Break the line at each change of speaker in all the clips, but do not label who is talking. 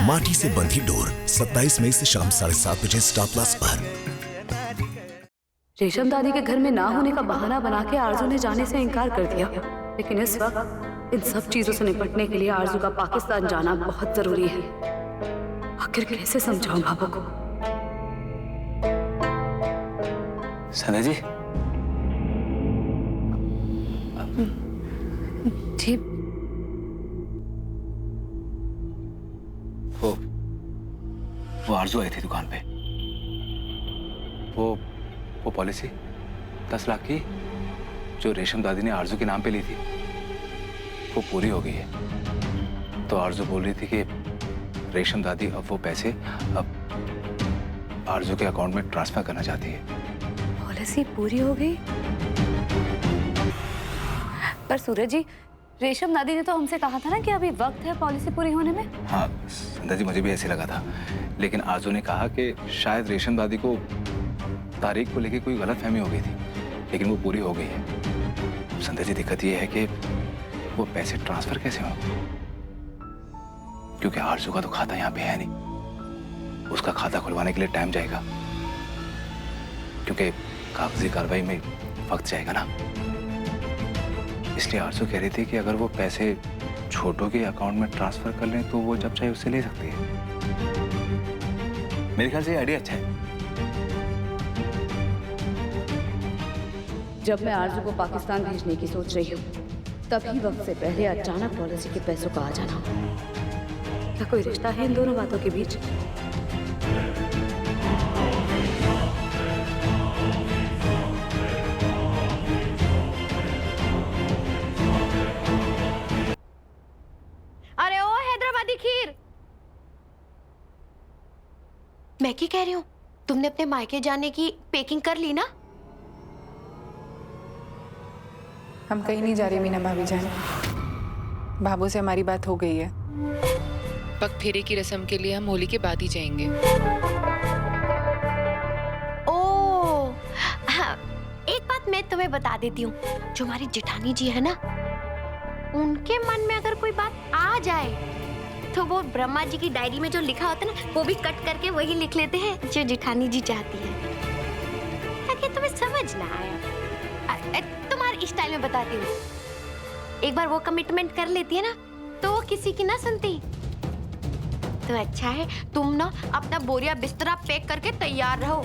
माटी से बंधी डोर 27 मई से शाम 7:30 बजे स्टार प्लस पर।
रेशम दादी के घर में ना होने का बहाना बना के आरजू ने जाने से इनकार कर दिया, लेकिन इस वक्त इन सब चीजों से निपटने के लिए आरजू का पाकिस्तान जाना बहुत जरूरी है। आखिर कैसे समझाऊं बाबू को?
सना जी।
जी
वो आरजू आई थी दुकान पे। वो पॉलिसी 10 लाख की जो रेशम दादी ने आरजू के नाम पे ली थी वो पूरी हो गई है। तो आरजू बोल रही थी कि रेशम दादी अब वो पैसे अब आरजू के अकाउंट में ट्रांसफर करना चाहती है।
पॉलिसी पूरी हो गई? पर सूरज जी, रेशम दादी ने तो हमसे कहा था ना कि अभी वक्त है पॉलिसी पूरी होने में।
हाँ संध्या जी, मुझे भी ऐसे लगा था, लेकिन आरजू ने कहा कि शायद रेशम दादी को तारीख को लेकर कोई गलतफहमी हो गई थी, लेकिन वो पूरी हो गई है। संध्या जी, दिक्कत ये है कि वो पैसे ट्रांसफर कैसे हों, क्योंकि आरजू का तो खाता यहाँ पे है नहीं। उसका खाता खुलवाने के लिए टाइम जाएगा, क्योंकि कागजी कार्रवाई में वक्त जाएगा ना। इसलिए आरजू कह रही थी कि अगर वो पैसे छोटों के अकाउंट में ट्रांसफर कर लें तो वो जब चाहे उससे ले सकती है। मेरे ख्याल से ये आइडिया अच्छा है।
जब मैं आरजू को पाकिस्तान भेजने की सोच रही हूँ, तभी वक्त से पहले अचानक पॉलिसी के पैसों का आ जाना। क्या कोई रिश्ता है इन दोनों बातों के बीच?
अरे ओ हैदराबादी खीर, मैं क्या कह रही हूँ, तुमने अपने मायके जाने की पैकिंग कर ली ना?
हम कहीं नहीं जा रहे मीना भाभी जान। बाबू से हमारी बात हो गई है।
पगफेरे की रस्म के लिए हम होली के बाद ही जाएंगे।
ओ, हाँ, एक बात मैं तुम्हें बता देती हूँ, जो हमारी जेठानी जी है ना, उनके मन में अगर कोई बात आ जाए तो वो ब्रह्मा जी की डायरी में जो लिखा होता है ना, वो भी कट करके वही लिख लेते हैं जो जेठानी जी चाहती है, ताकि तुम्हें समझ ना आए। तुम्हारे स्टाइल में बताती हूँ, एक बार वो कमिटमेंट कर लेती है ना, तो वो किसी की ना सुनती। तो अच्छा है तुम ना अपना बोरिया बिस्तरा पैक करके तैयार रहो,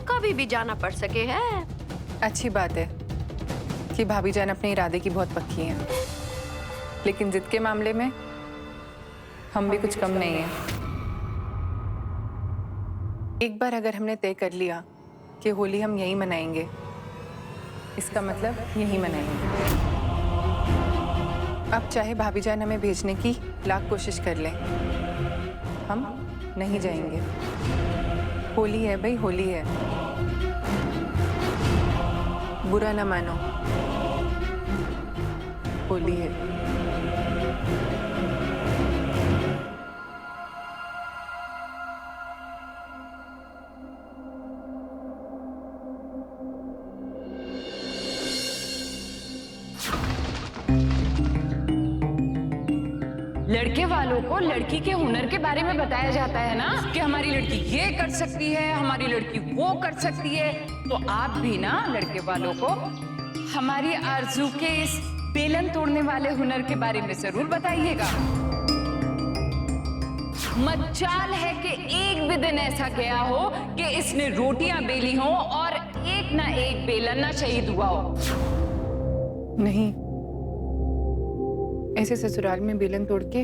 कभी भी जाना पड़ सके है।
अच्छी बात है कि भाभी जान अपने इरादे की बहुत पक्की हैं, लेकिन जिद के मामले में हम भी कुछ कम नहीं हैं। एक बार अगर हमने तय कर लिया कि होली हम यहीं मनाएंगे, इसका मतलब यहीं मनाएंगे। अब चाहे भाभी जान हमें भेजने की लाख कोशिश कर लें, हम नहीं जाएंगे। होली है भाई, होली है, बुरा ना मानो, होली है।
लड़के वालों को लड़की के हुनर के बारे में बताया जाता है ना, कि हमारी लड़की ये कर सकती है, हमारी लड़की वो कर सकती है। तो आप भी ना लड़के वालों को हमारी आरजू के इस बेलन तोड़ने वाले हुनर के बारे में जरूर बताइएगा। मज्जाल है कि एक भी दिन ऐसा गया हो कि इसने रोटियां बेली हो और एक ना एक बेलन ना शहीद हुआ हो।
नहीं, ऐसे ससुराल में बेलन तोड़ के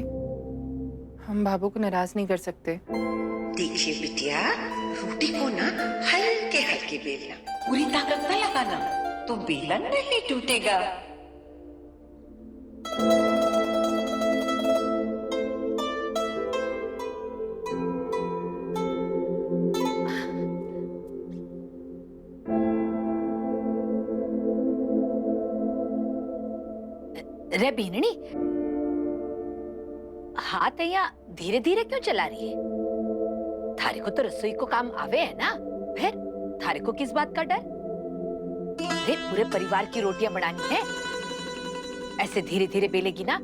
हम बाबू को नाराज नहीं कर सकते।
देखिए बिटिया, रोटी को ना हल्के हल्के बेलना, पूरी ताकत न लगाना, तो बेलन नहीं टूटेगा।
रे बीननी, हाथ यहाँ धीरे धीरे क्यों चला रही है? थारे को तो रसोई को काम आवे है ना, फिर थारे को किस बात का डर? रे पूरे परिवार की रोटियां बनानी है,
ऐसे धीरे धीरे बेलेगी ना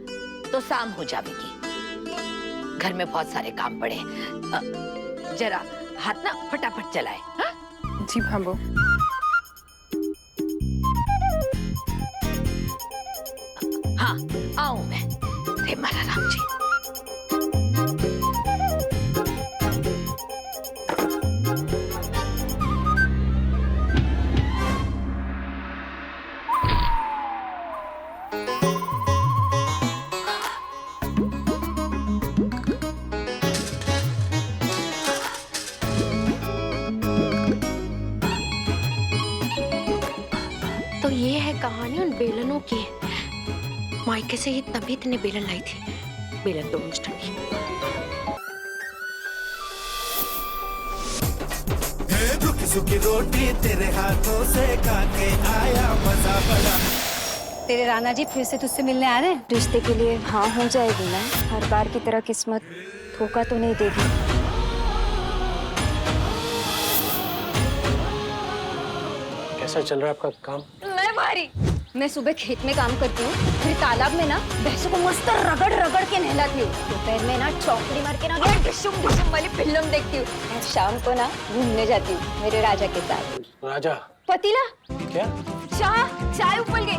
तो शाम हो जाएगी। घर में बहुत सारे काम पड़े हैं। जरा हाथ ना फटाफट चलाए। हाँ?
जी भाभो।
हाँ आऊं मैं। रे मारा राम जी।
तो ये है कहानी उन बेलनों की। मायके से ही तभी इतने बेलन लाई थी। बेलन तो मिस्टर की।
सूखी रोटी तेरे हाथों से खा के आया मजा बड़ा।
तेरे राणा जी फिर से तुझसे मिलने आ रहे हैं?
रिश्ते के लिए हाँ हो जाएगी ना। हर बार की तरह किस्मत धोखा तो नहीं देगी।
कैसा चल रहा है आपका काम?
मैं मारी। मैं सुबह खेत में काम करती हूँ, फिर तालाब में ना भैंसों को मस्त रगड़ रगड़ के नहलाती हूँ। दोपहर में ना चौकड़ी मार के ना डिशुम डिशुम वाली फिल्म देखती हूँ। और शाम को ना घूमने जाती हूँ मेरे राजा के साथ।
राजा?
पतीला?
क्या?
चाय उबल गई।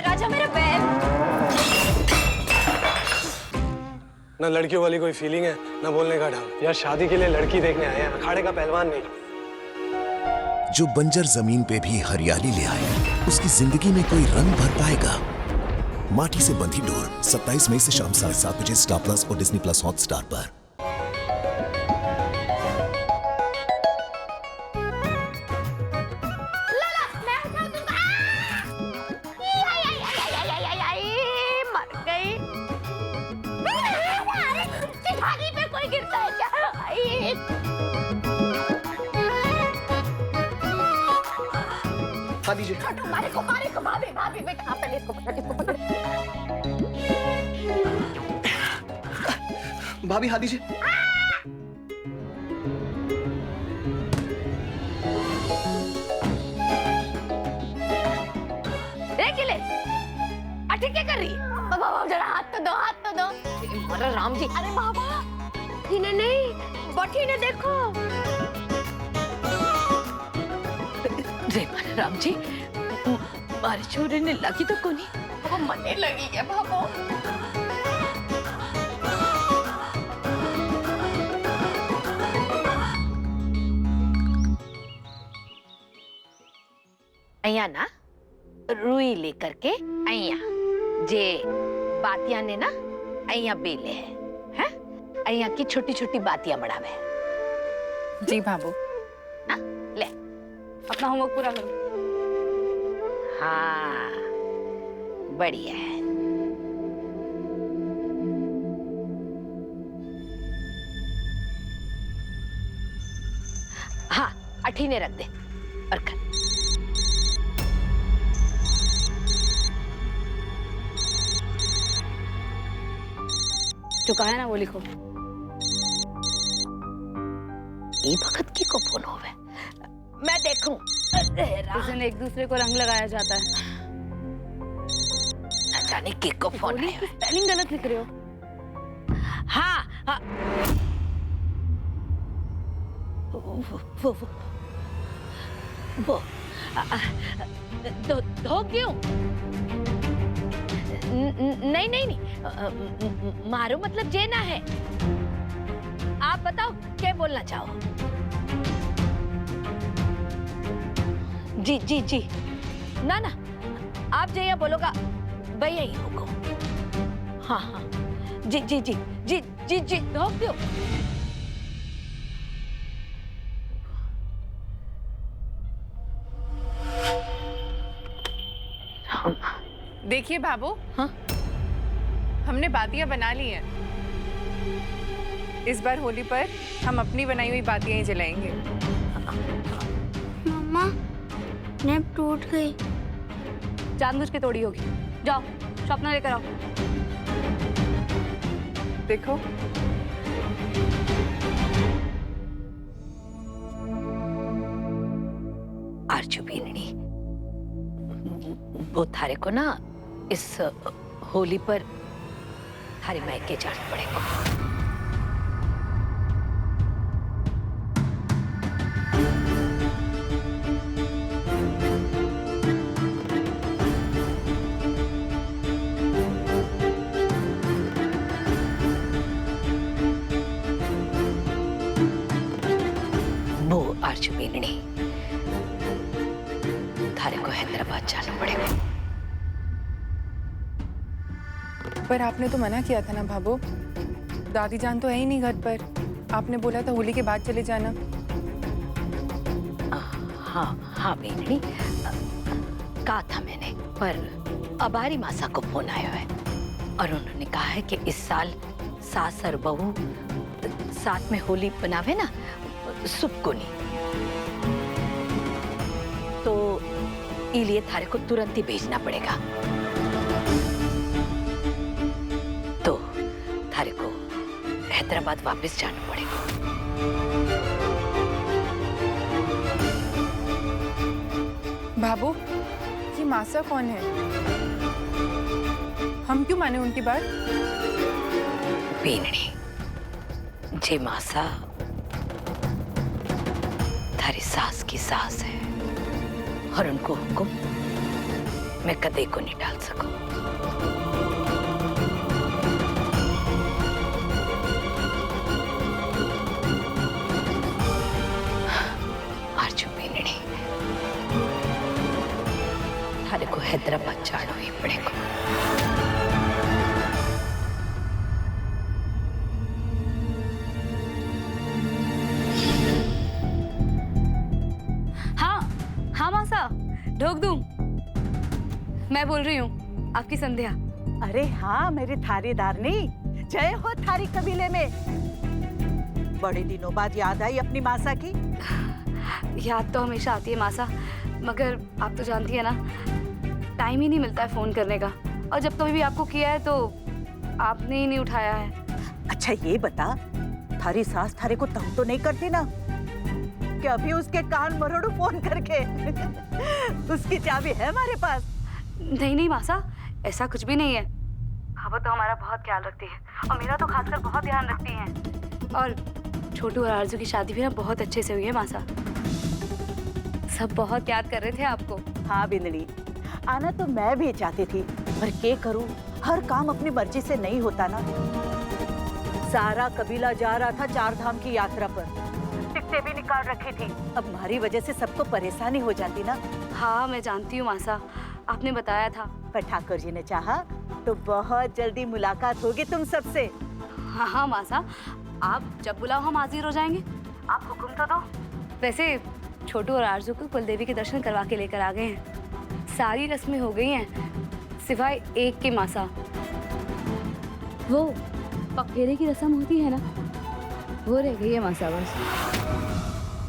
राजा मेरा बैल।
ना लड़कियों वाली कोई फीलिंग है, ना बोलने का ढंग। यार शादी के लिए लड़की देखने आए हैं, अखाड़े का पहलवान नहीं।
जो बंजर जमीन पे भी हरियाली ले आए, उसकी जिंदगी में कोई रंग भर पाएगा। माटी से बंधी डोर 27 मई से शाम 7:30 बजे स्टार प्लस और डिज्नी प्लस हॉटस्टार पर।
मर गई। चिठानी पे कोई गिरता है क्या?
दीजिए।
मारे को भाभी भाभी मैं कहाँ पहले इसको पकड़।
भाभी हाथ दीजिए।
किले अठी क्या कर रही?
बाबा जरा हाथ तो दो।
अरे राम जी।
अरे बाबा इन्हें नहीं बठी ने देखो।
रे मारे राम जी, मारे छोरे ने लगी तो कोनी।
वो मने लगी है बाबा।
अया ना रुई लेकर के अया जे बातिया ने ना अया बेले है अया की छोटी छोटी बातियां बढ़ावे।
जी भाभो।
ना ले
अपना होमवर्क पूरा करो।
हाँ बढ़िया है। हाँ अठीने रख दे और कर।
जो कहा है ना वो लिखो।
ये भगत की को फोन होवे, मैं देखूं।
इस दिन एक दूसरे को रंग लगाया जाता है।
न जाने की को फोन है।
स्पेलिंग गलत लिख रहे हो।
हाँ, हाँ। वो धो क्यों? नहीं मारो मतलब जे ना है। आप बताओ क्या बोलना चाहो? जी ना आप जया बोलोगा भैया ही होगा। हाँ जी धो क्यों?
देखिए बाबू।
हाँ?
हमने बातियां बना ली हैं। इस बार होली पर हम अपनी बनाई हुई बातियां ही जलाएंगे।
मम्मा नेप टूट गई। जानबूझ के तोड़ी होगी। जाओ शॉपनर लेकर आओ।
देखो
आरजू बीननी वो थारे को ना इस होली पर थारे मायके जाना पड़ेगा। वो आरजू बेननी, थारे को हैदराबाद जाना पड़ेगा।
पर आपने तो मना किया था ना भाभो, दादी जान तो है ही नहीं घर पर। आपने बोला था होली के बाद चले जाना।
हाँ बेननी, कहा था मैंने, पर अबारी मासा को फोन आया है और उन्होंने कहा है कि इस साल सास और बहू साथ में होली बनावे ना, सुप को नहीं, तो इसलिए थारे को तुरंत ही भेजना पड़ेगा। तो थारे को हैदराबाद वापस जाना पड़ेगा।
भाभो, ये मासा कौन है? हम क्यों माने उनकी बात?
बेननी, जे मासा थारी सास की सास है और उनको हुक्म मैं कदे को नहीं डाल सकूं। आरजू बेननी, थारे को हैदराबाद जाना ही पड़ेगा।
हाँ मासा, ढोक दूं। मैं बोल रही हूँ, आपकी संध्या।
अरे हाँ मेरी थारीदारनी, जय हो थारी कबीले में। बड़े दिनों बाद याद आई अपनी मासा की।
याद तो हमेशा आती है मासा, मगर आप तो जानती है ना, टाइम ही नहीं मिलता है फोन करने का। और जब कभी भी आपको किया है तो आपने ही नहीं उठाया है।
अच्छा ये बता, थारी सास थारे को तंग तो नहीं करती ना? कि अभी उसके कान मरोड़ो फोन करके। उसकी चाबी है हमारे पास?
नहीं मासा, ऐसा कुछ भी नहीं है। वो तो हमारा बहुत ख्याल रखती है और मेरा तो खासकर बहुत ध्यान रखती हैं। और छोटू और आरजू की शादी भी ना बहुत अच्छे से हुई है मासा। सब बहुत याद कर रहे थे आपको।
हाँ बिंदड़ी, आना तो मैं भी चाहती थी, पर क्या करूं, हर काम अपनी मर्जी से नहीं होता ना। सारा कबीला जा रहा था 4 धाम की यात्रा पर, टिकटें भी निकाल रखी थी। अब हमारी वजह से सबको परेशानी हो जाती ना।
हाँ मैं जानती हूँ मासा, आपने बताया था।
पर ठाकुर जी ने चाहा तो बहुत जल्दी मुलाकात होगी तुम सबसे।
हाँ मासा, आप जब बुलाओ हम हाजिर हो जाएंगे। आप हुक्म तो दो। वैसे छोटू और आरजू को कुलदेवी के दर्शन करवा के लेकर आ गए हैं। सारी रस्में हो गई हैं, सिवाय एक के मासा। वो पगफेरे की रस्म होती है ना, वो रह गई है मासा बस।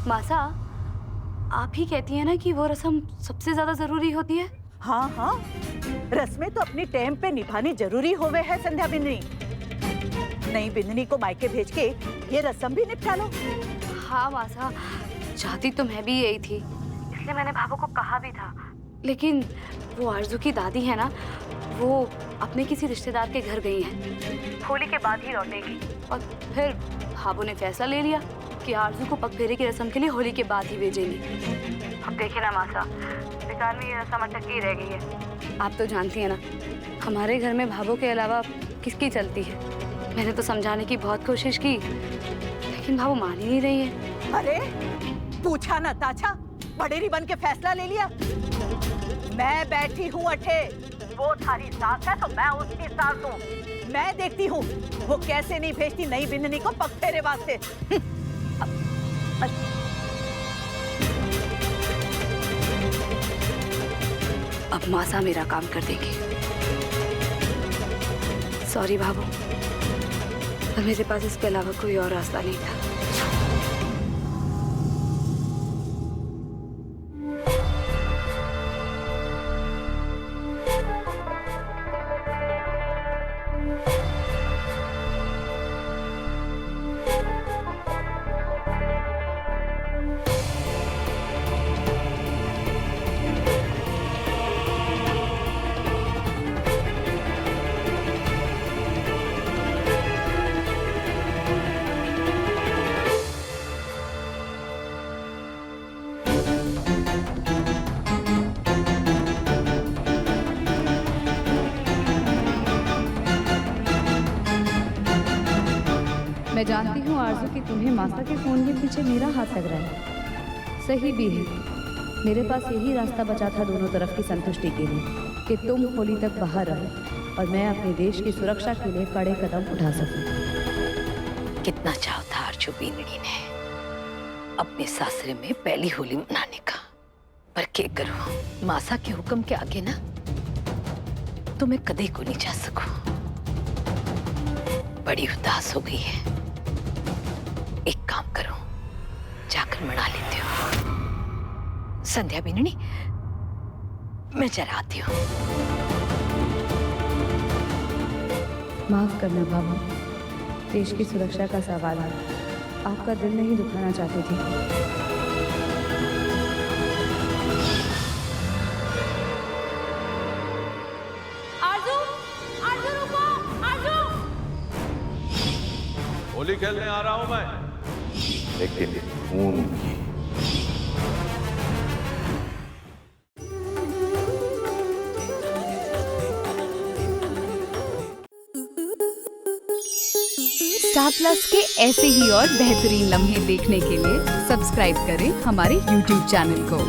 मासा, आप ही कहती हैं ना कि वो रस्म सबसे ज्यादा जरूरी होती है।
हाँ हाँ, रस्में तो अपनी टाइम पे निभानी जरूरी होवे है संध्या बिंदनी। नई बिंदनी को मायके भेज के ये रस्म भी निपटा लो।
हाँ मासा, चाहती तो मैं भी यही थी, इसलिए मैंने भाभो को कहा भी था। लेकिन वो आरजू की दादी है ना, वो अपने किसी रिश्तेदार के घर गई हैं। होली के बाद ही लौटेगी। और फिर भाभो ने फैसला ले लिया कि आरजू को पगफेरे की रस्म के लिए होली के बाद ही भेजेंगी। अब देखिए ना मासा, बेकार में ये रस्म अटक ही रह गई है। आप तो जानती हैं ना, हमारे घर में भाभो के अलावा किसकी चलती है। मैंने तो समझाने की बहुत कोशिश की, लेकिन भाभो मान ही नहीं रही है।
अरे पूछा ना ताछा, बड़ेरी बन के फैसला ले लिया। मैं बैठी हूँ अठे, वो थारी सास है तो मैं उसकी सास हूँ। मैं देखती हूँ वो कैसे नहीं भेजती नई बिंदनी को पगफेरे वास्ते।
अब मासा मेरा काम कर देगी। सॉरी भाभो, पर मेरे पास इसके अलावा कोई और रास्ता नहीं था। मैं जानती हूँ आरजू कि तुम्हें मासा के फोन के पीछे मेरा हाथ लग रहा है। सही भी है, मेरे पास यही रास्ता बचा था दोनों तरफ की संतुष्टि के लिए कि तुम होली तक बाहर रहो और मैं अपने देश की सुरक्षा के लिए कड़े कदम उठा सकूं।
कितना चाव था आरजू बीनड़ी ने अपने सासरे में पहली होली मनाने का, पर क्या करूं, मासा के हुक्म के आगे ना तो मैं कदे को नहीं जा सकूं। बड़ी उदास हो गई है। एक काम करो, जाकर मना लेती हूँ। संध्या बीनड़ी, मैं जरा आती हूँ।
माफ करना बाबू, देश की सुरक्षा का सवाल है, आपका दिल नहीं दुखाना चाहती थी।
आरजू, आरजू रुको, आरजू।
होली खेलने आ रहा हूं मैं, लेकिन खून की।
स्टार प्लस के ऐसे ही और बेहतरीन लम्हे देखने के लिए सब्सक्राइब करें हमारे YouTube चैनल को।